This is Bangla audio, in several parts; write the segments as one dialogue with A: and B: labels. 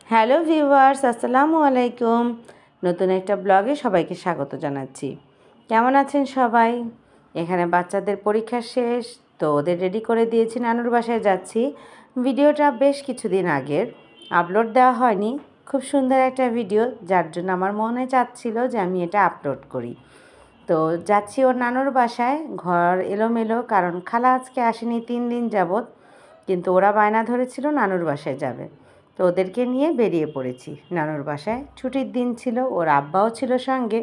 A: হ্যালো ভিউয়ার্স, আসসালামু আলাইকুম। নতুন একটা ব্লগে সবাইকে স্বাগত জানাচ্ছি। কেমন আছেন সবাই? এখানে বাচ্চাদের পরীক্ষা শেষ, তো ওদের রেডি করে দিয়েছি, নানুর বাসায় যাচ্ছি। ভিডিওটা বেশ কিছুদিন আগের, আপলোড দেওয়া হয়নি। খুব সুন্দর একটা ভিডিও, যার জন্য আমার মনে চাচ্ছিল যে আমি এটা আপলোড করি। তো যাচ্ছি ওর নানুর বাসায়। ঘর এলোমেলো, কারণ খালা আজকে আসেনি 3 দিন যাবৎ, কিন্তু ওরা বায়না ধরেছিল নানুর বাসায় যাবে। তো ওদেরকে নিয়ে বেরিয়ে পড়েছি নানুর বাসায়। ছুটির দিন ছিল, ওর আব্বাও ছিল সঙ্গে।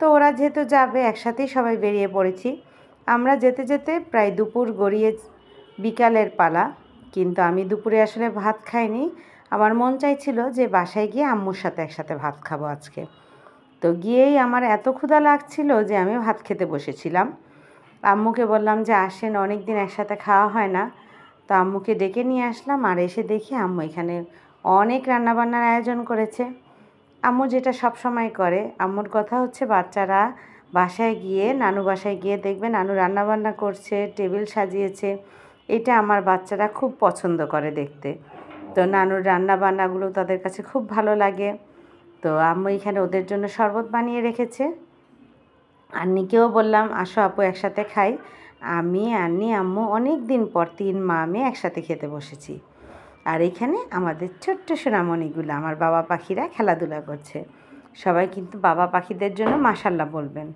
A: তো ওরা যেহেতু যাবে, একসাথেই সবাই বেরিয়ে পড়েছি। আমরা যেতে যেতে প্রায় দুপুর গড়িয়ে বিকালের পালা, কিন্তু আমি দুপুরে আসলে ভাত খাইনি। আমার মন চাইছিল যে বাসায় গিয়ে আম্মুর সাথে একসাথে ভাত খাবো আজকে। তো গিয়েই আমার এত ক্ষুধা লাগছিল যে আমি ভাত খেতে বসেছিলাম। আম্মুকে বললাম যে আসেন, অনেক দিন একসাথে খাওয়া হয় না। তো আম্মুকে ডেকে নিয়ে আসলাম, আর এসে দেখি আম্মু এখানে অনেক রান্নাবান্নার আয়োজন করেছে। আম্মু যেটা সব সময় করে, আম্মুর কথা হচ্ছে বাচ্চারা বাসায় গিয়ে, নানু বাসায় গিয়ে দেখবে নানু রান্নাবান্না করছে, টেবিল সাজিয়েছে। এটা আমার বাচ্চারা খুব পছন্দ করে দেখতে। তো নানুর রান্নাবান্নাগুলো তাদের কাছে খুব ভালো লাগে। তো আম্মু এখানে ওদের জন্য শরবত বানিয়ে রেখেছে। আন্নিকেও বললাম আসো আপু একসাথে খাই। আমি, আন্নি, আম্মু অনেক দিন পর 3 মা মেয়ে একসাথে খেতে বসেছি। আর এখানে আমাদের ছোট্ট সোনামণিগুলো, আমার বাবা পাখিরা খেলাধুলা করছে। সবাই কিন্তু বাবা পাখিদের জন্য মাশাল্লাহ বলবেন।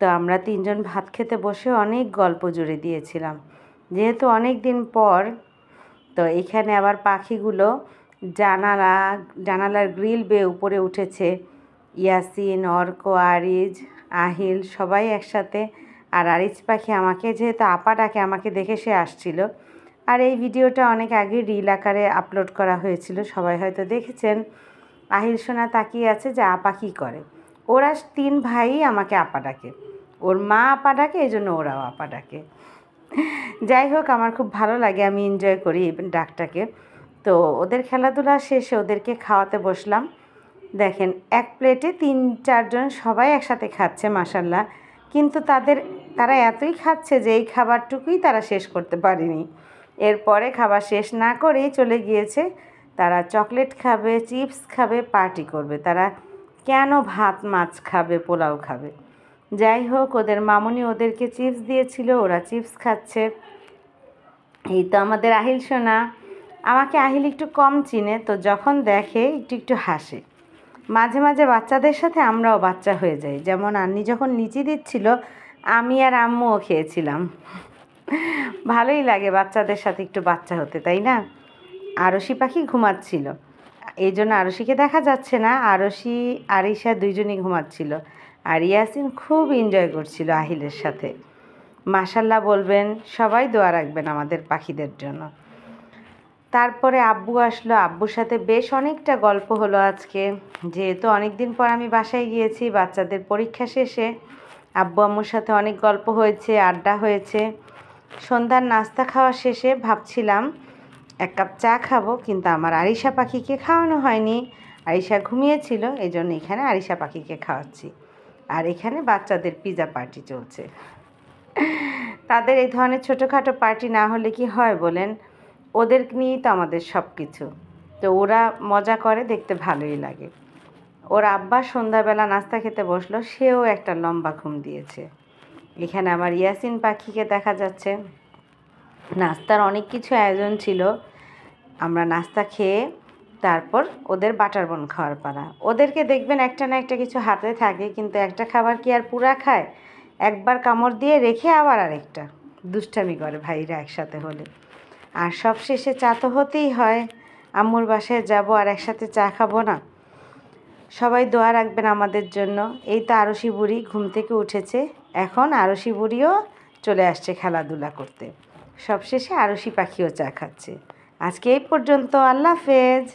A: তো আমরা 3 জন ভাত খেতে বসে অনেক গল্প জুড়ে দিয়েছিলাম, যেহেতু অনেক দিন পর। তো এখানে আবার পাখিগুলো জানালার গ্রিল বেয়ে উপরে উঠেছে। ইয়াসিন, অর্ক, আরিজ, আহিল সবাই একসাথে। আর আরিজ পাখি আমাকে, যেহেতু আপা ডাকে, আমাকে দেখে সে আসছিল। আর এই ভিডিওটা অনেক আগে রিল আকারে আপলোড করা হয়েছিল, সবাই হয়তো দেখেছেন। আহিল সোনা তাকিয়ে আছে যে আপা কী করে। ওরা 3 ভাই আমাকে আপা ডাকে, ওর মা আপা ডাকে, এই জন্য ওরাও আপা ডাকে। যাই হোক, আমার খুব ভালো লাগে, আমি এনজয় করি এই ডাকটাকে। তো ওদের খেলাধুলা শেষে ওদেরকে খাওয়াতে বসলাম। দেখেন, এক প্লেটে 3-4 জন সবাই একসাথে খাচ্ছে মাশাল্লাহ। কিন্তু তারা এতই খাচ্ছে যে এই খাবারটুকুই তারা শেষ করতে পারেনি। এরপরে খাবার শেষ না করেই চলে গিয়েছে। তারা চকলেট খাবে, চিপস খাবে, পার্টি করবে। তারা কেন ভাত মাছ খাবে, পোলাও খাবে। যাই হোক, ওদের মামুনি ওদেরকে চিপস দিয়েছিল, ওরা চিপস খাচ্ছে। এই তো আমাদের আহিল সোনা। আমাকে আহিল একটু কম চিনে, তো যখন দেখে একটু একটু হাসে। মাঝে মাঝে বাচ্চাদের সাথে আমরাও বাচ্চা হয়ে যাই। যেমন আন্নি যখন লিচি দিচ্ছিল, আমি আর আম্মুও খেয়েছিলাম। ভালোই লাগে বাচ্চাদের সাথে একটু বাচ্চা হতে, তাই না? আরশি পাখি ঘুমাচ্ছিল, এই জন্য আরশিকে দেখা যাচ্ছে না। আরশি, আরিশা দুইজনই ঘুমাচ্ছিল। আর ইয়াসিন খুব এনজয় করছিল আহিলের সাথে। মাশাল্লাহ বলবেন, সবাই দোয়া রাখবেন আমাদের পাখিদের জন্য। তারপরে আব্বু আসলো, আব্বুর সাথে বেশ অনেকটা গল্প হলো আজকে। যেহেতু অনেক দিন পর আমি বাসায় গিয়েছি, বাচ্চাদের পরীক্ষা শেষে আব্বু আম্মুর সাথে অনেক গল্প হয়েছে, আড্ডা হয়েছে। সন্ধ্যার নাস্তা খাওয়া শেষে ভাবছিলাম 1 কাপ চা খাবো, কিন্তু আমার আরিশা পাখিকে খাওয়ানো হয়নি। আরিশা ঘুমিয়েছিল, এই জন্য এখানে আরিশা পাখিকে খাওয়াচ্ছি। আর এখানে বাচ্চাদের পিৎজা পার্টি চলছে। তাদের এই ধরনের ছোটোখাটো পার্টি না হলে কি হয় বলেন? ওদের নিয়েই তো আমাদের সব কিছু। তো ওরা মজা করে, দেখতে ভালোই লাগে। ওর আব্বা সন্ধ্যাবেলা নাস্তা খেতে বসলো, সেও একটা লম্বা ঘুম দিয়েছে। এখানে আমার ইয়াসিন পাখিকে দেখা যাচ্ছে। নাস্তার অনেক কিছু আয়োজন ছিল। আমরা নাস্তা খেয়ে তারপর ওদের বাটার বন খাওয়ার পালা। ওদেরকে দেখবেন একটা না একটা কিছু হাতে থাকে, কিন্তু একটা খাবার কি আর পুরা খায়? একবার কামড় দিয়ে রেখে আবার আরেকটা। দুষ্টামি করে ভাইরা একসাথে হলে। আর সব শেষে চা তো হতেই হয়। আম্মুর বাসায় যাব আর একসাথে চা খাবো না? সবাই দোয়া রাখবেন আমাদের জন্য। এই তো আরশি বুড়ি ঘুম থেকে উঠেছে, এখন আরশি বুড়িও চলে আসছে খেলাধুলা করতে। সবশেষে আরশি পাখিও চা খাচ্ছে। আজকে এই পর্যন্ত, আল্লাহ হাফেজ।